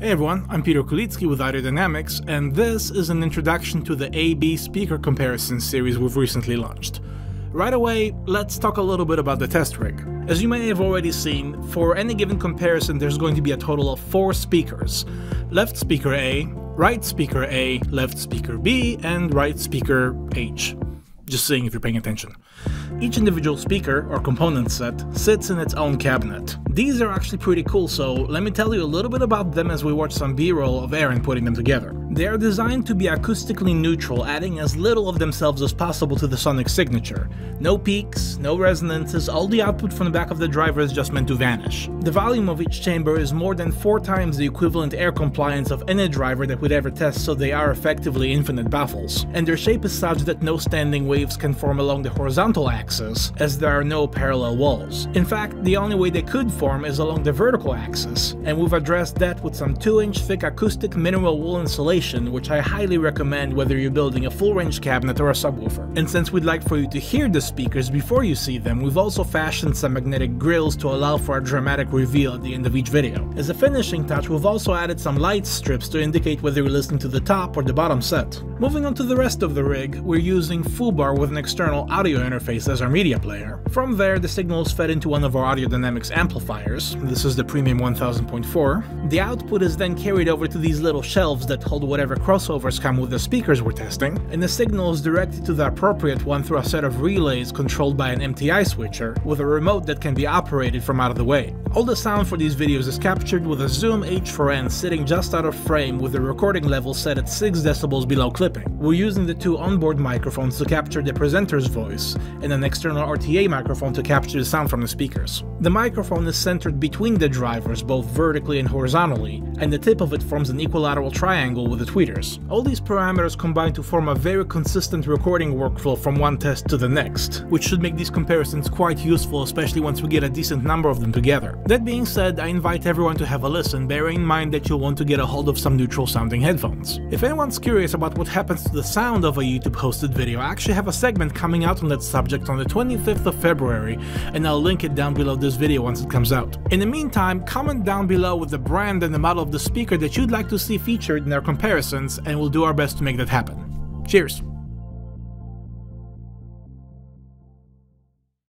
Hey everyone, I'm Peter Kulitsky with Audio Dynamics, and this is an introduction to the A-B speaker comparison series we've recently launched. Right away, let's talk a little bit about the test rig. As you may have already seen, for any given comparison there's going to be a total of 4 speakers. Left speaker A, right speaker A, left speaker B, and right speaker H. Just seeing if you're paying attention. Each individual speaker, or component set, sits in its own cabinet. These are actually pretty cool, so let me tell you a little bit about them as we watch some B-roll of Aaron putting them together. They are designed to be acoustically neutral, adding as little of themselves as possible to the sonic signature. No peaks, no resonances, all the output from the back of the driver is just meant to vanish. The volume of each chamber is more than 4 times the equivalent air compliance of any driver that we'd ever test, so they are effectively infinite baffles. And their shape is such that no standing waves can form along the horizontal axis, as there are no parallel walls. In fact, the only way they could form is along the vertical axis, and we've addressed that with some 2-inch thick acoustic mineral wool insulation, which I highly recommend whether you're building a full-range cabinet or a subwoofer. And since we'd like for you to hear the speakers before you see them, we've also fashioned some magnetic grills to allow for a dramatic reveal at the end of each video. As a finishing touch, we've also added some light strips to indicate whether you're listening to the top or the bottom set. Moving on to the rest of the rig, we're using FooBar with an external audio interface as our media player. From there, the signal is fed into one of our Audio Dynamics amplifiers. This is the Premium 1000.4. The output is then carried over to these little shelves that hold whatever crossovers come with the speakers we're testing, and the signal is directed to the appropriate one through a set of relays controlled by an MTI switcher, with a remote that can be operated from out of the way. All the sound for these videos is captured with a Zoom H4n sitting just out of frame with the recording level set at 6 decibels below clipping. We're using the 2 onboard microphones to capture the presenter's voice, and an external RTA microphone to capture the sound from the speakers. The microphone is centered between the drivers, both vertically and horizontally, and the tip of it forms an equilateral triangle with the tweeters. All these parameters combine to form a very consistent recording workflow from one test to the next, which should make these comparisons quite useful, especially once we get a decent number of them together. That being said, I invite everyone to have a listen, bearing in mind that you'll want to get a hold of some neutral sounding headphones. If anyone's curious about what happens to the sound of a YouTube hosted video, I actually have a segment coming out on that subject on the 25th of February, and I'll link it down below this video once it comes out. In the meantime, comment down below with the brand and the model of the speaker that you'd like to see featured in our comparisons, and we'll do our best to make that happen. Cheers!